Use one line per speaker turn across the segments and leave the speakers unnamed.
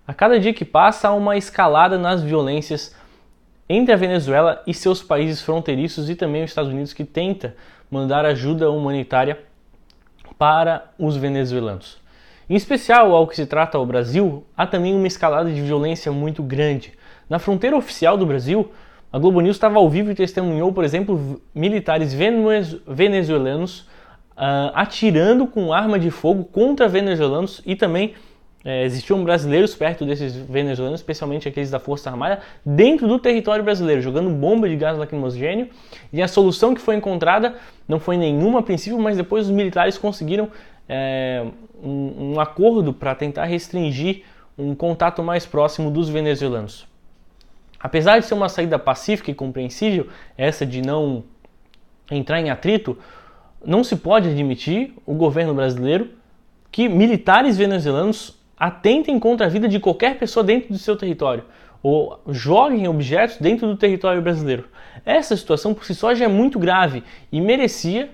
A cada dia que passa, há uma escalada nas violências entre a Venezuela e seus países fronteiriços e também os Estados Unidos, que tenta mandar ajuda humanitária para os venezuelanos. Em especial, ao que se trata ao Brasil, há também uma escalada de violência muito grande. Na fronteira oficial do Brasil, a Globo News estava ao vivo e testemunhou, por exemplo, militares venezuelanos atirando com arma de fogo contra venezuelanos e também existiam brasileiros perto desses venezuelanos, especialmente aqueles da Força Armada, dentro do território brasileiro, jogando bomba de gás lacrimogêneo. E a solução que foi encontrada não foi nenhuma a princípio, mas depois os militares conseguiram um acordo para tentar restringir um contato mais próximo dos venezuelanos. Apesar de ser uma saída pacífica e compreensível, essa de não entrar em atrito, não se pode admitir o governo brasileiro que militares venezuelanos atentem contra a vida de qualquer pessoa dentro do seu território ou joguem objetos dentro do território brasileiro. Essa situação por si só já é muito grave e merecia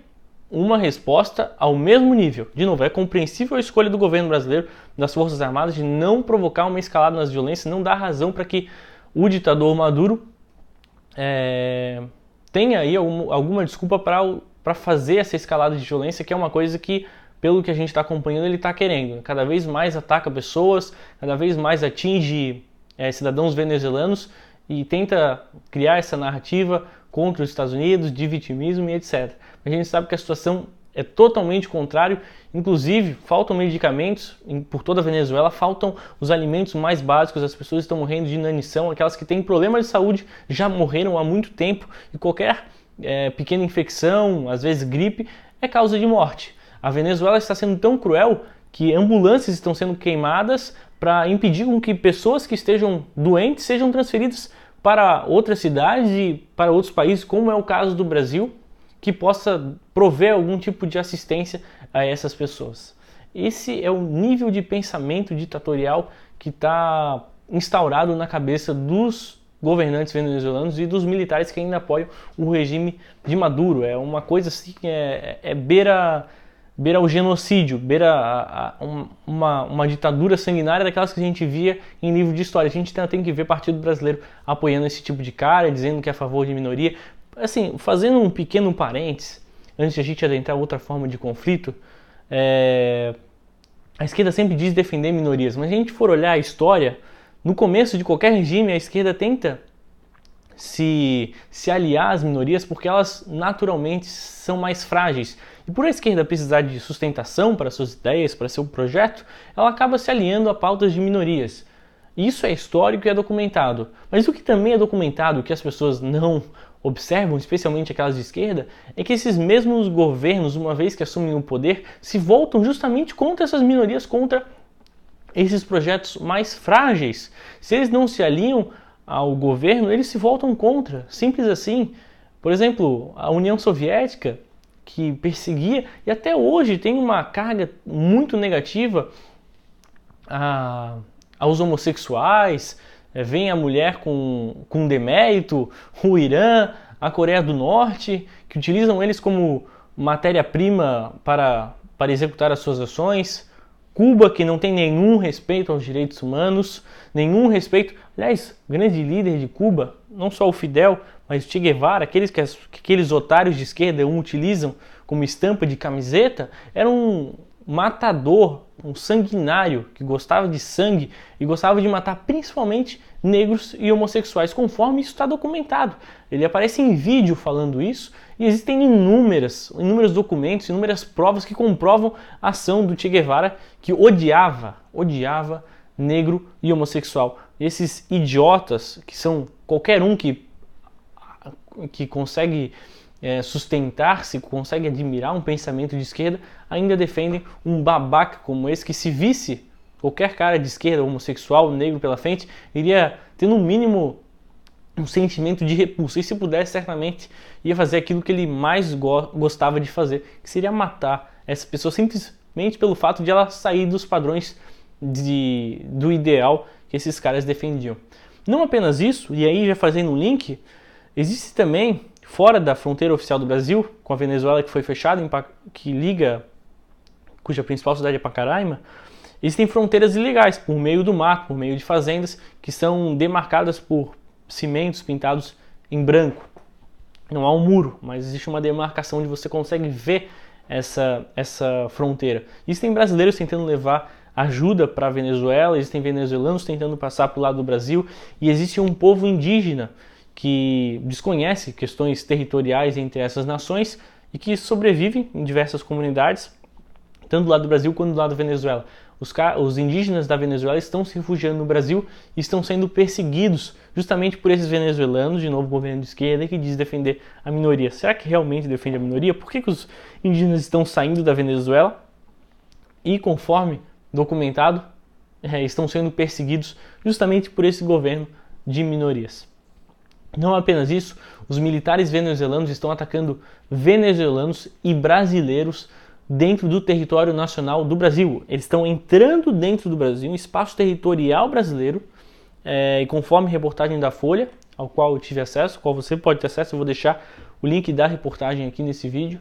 uma resposta ao mesmo nível. De novo, é compreensível a escolha do governo brasileiro, das Forças Armadas, de não provocar uma escalada nas violências, não dar razão para que o ditador Maduro tenha aí alguma desculpa para fazer essa escalada de violência, que é uma coisa que, pelo que a gente está acompanhando, ele está querendo. Cada vez mais ataca pessoas, cada vez mais atinge cidadãos venezuelanos e tenta criar essa narrativa contra os Estados Unidos, de vitimismo e etc. A gente sabe que a situação é totalmente contrário, inclusive faltam medicamentos por toda a Venezuela, faltam os alimentos mais básicos, as pessoas estão morrendo de inanição, aquelas que têm problemas de saúde já morreram há muito tempo e qualquer pequena infecção, às vezes gripe, é causa de morte. A Venezuela está sendo tão cruel que ambulâncias estão sendo queimadas para impedir com que pessoas que estejam doentes sejam transferidas para outras cidades e para outros países, como é o caso do Brasil, que possa prover algum tipo de assistência a essas pessoas. Esse é o nível de pensamento ditatorial que está instaurado na cabeça dos governantes venezuelanos e dos militares que ainda apoiam o regime de Maduro. É uma coisa assim que beira o genocídio, beira uma ditadura sanguinária daquelas que a gente via em livro de história. A gente tem que ver Partido Brasileiro apoiando esse tipo de cara, dizendo que é a favor de minoria. Assim, fazendo um pequeno parênteses, antes de a gente adentrar outra forma de conflito, a esquerda sempre diz defender minorias, mas se a gente for olhar a história, no começo de qualquer regime, a esquerda tenta se aliar às minorias porque elas naturalmente são mais frágeis. E por a esquerda precisar de sustentação para suas ideias, para seu projeto, ela acaba se aliando a pautas de minorias. Isso é histórico e é documentado. Mas o que também é documentado, que as pessoas não observam, especialmente aquelas de esquerda, é que esses mesmos governos, uma vez que assumem o poder, se voltam justamente contra essas minorias, contra esses projetos mais frágeis. Se eles não se alinham ao governo, eles se voltam contra. Simples assim. Por exemplo, a União Soviética, que perseguia e até hoje tem uma carga muito negativa aos homossexuais, vem a mulher com demérito, o Irã, a Coreia do Norte, que utilizam eles como matéria-prima para executar as suas ações, Cuba, que não tem nenhum respeito aos direitos humanos, nenhum respeito. Aliás, grande líder de Cuba, não só o Fidel, mas o Che Guevara, aqueles que aqueles otários de esquerda utilizam como estampa de camiseta, era um matador, um sanguinário que gostava de sangue e gostava de matar principalmente negros e homossexuais, conforme isso está documentado. Ele aparece em vídeo falando isso e existem inúmeros documentos, inúmeras provas que comprovam a ação do Che Guevara, que odiava negro e homossexual. Esses idiotas, que são qualquer um que consegue sustentar-se, consegue admirar um pensamento de esquerda, ainda defendem um babaca como esse, que se visse qualquer cara de esquerda, homossexual, negro pela frente, iria ter no mínimo um sentimento de repulsa, e se pudesse, certamente ia fazer aquilo que ele mais gostava de fazer, que seria matar essa pessoa simplesmente pelo fato de ela sair dos padrões do ideal que esses caras defendiam. Não apenas isso, e aí já fazendo um link, existe também, fora da fronteira oficial do Brasil, com a Venezuela que foi fechada, cuja principal cidade é Pacaraima, Existem fronteiras ilegais por meio do mar, por meio de fazendas que são demarcadas por cimentos pintados em branco. Não há um muro, mas existe uma demarcação onde você consegue ver essa fronteira. Existem brasileiros tentando levar ajuda para a Venezuela, existem venezuelanos tentando passar para o lado do Brasil, e existe um povo indígena que desconhece questões territoriais entre essas nações e que sobrevive em diversas comunidades, tanto do lado do Brasil quanto do lado da Venezuela. Os indígenas da Venezuela estão se refugiando no Brasil e estão sendo perseguidos justamente por esses venezuelanos, de novo governo de esquerda, que diz defender a minoria. Será que realmente defende a minoria? Por que os indígenas estão saindo da Venezuela e, conforme documentado, estão sendo perseguidos justamente por esse governo de minorias? Não apenas isso, os militares venezuelanos estão atacando venezuelanos e brasileiros dentro do território nacional do Brasil. Eles estão entrando dentro do Brasil, um espaço territorial brasileiro, e conforme reportagem da Folha, ao qual eu tive acesso, ao qual você pode ter acesso, eu vou deixar o link da reportagem aqui nesse vídeo,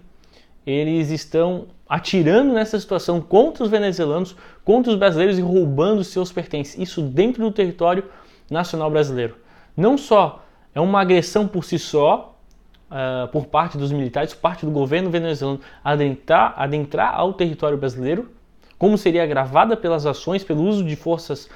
eles estão atirando nessa situação contra os venezuelanos, contra os brasileiros e roubando seus pertences. Isso dentro do território nacional brasileiro. Não só é uma agressão por si só, por parte dos militares, por parte do governo venezuelano, adentrar ao território brasileiro, como seria agravada pelas ações, pelo uso de forças,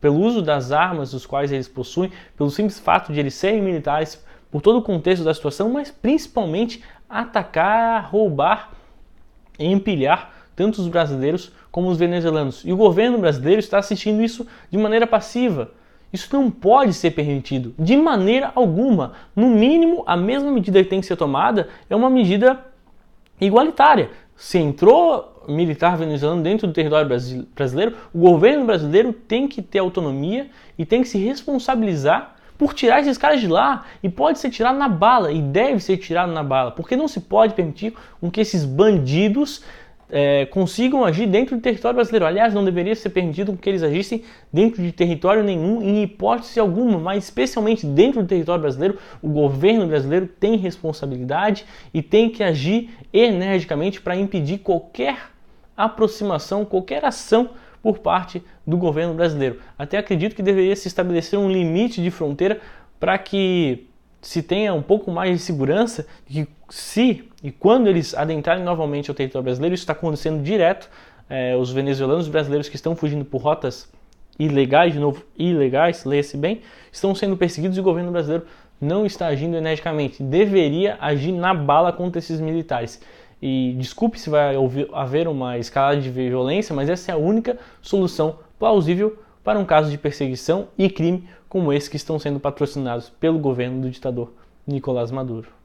pelo uso das armas dos quais eles possuem, pelo simples fato de eles serem militares, por todo o contexto da situação, mas principalmente atacar, roubar e empilhar tanto os brasileiros como os venezuelanos. E o governo brasileiro está assistindo isso de maneira passiva. Isso não pode ser permitido, de maneira alguma. No mínimo, a mesma medida que tem que ser tomada é uma medida igualitária. Se entrou militar venezuelano dentro do território brasileiro, o governo brasileiro tem que ter autonomia e tem que se responsabilizar por tirar esses caras de lá. E pode ser tirado na bala, e deve ser tirado na bala, porque não se pode permitir que esses bandidos consigam agir dentro do território brasileiro. Aliás, não deveria ser permitido que eles agissem dentro de território nenhum, em hipótese alguma, mas especialmente dentro do território brasileiro. O governo brasileiro tem responsabilidade e tem que agir energicamente para impedir qualquer aproximação, qualquer ação por parte do governo brasileiro. Até acredito que deveria se estabelecer um limite de fronteira para que se tenha um pouco mais de segurança, que se e quando eles adentrarem novamente ao território brasileiro, isso está acontecendo direto, os venezuelanos e brasileiros que estão fugindo por rotas ilegais, de novo, ilegais, leia-se bem, estão sendo perseguidos e o governo brasileiro não está agindo energicamente. Deveria agir na bala contra esses militares. E desculpe se vai haver uma escalada de violência, mas essa é a única solução plausível para um caso de perseguição e crime como esse que estão sendo patrocinados pelo governo do ditador Nicolás Maduro.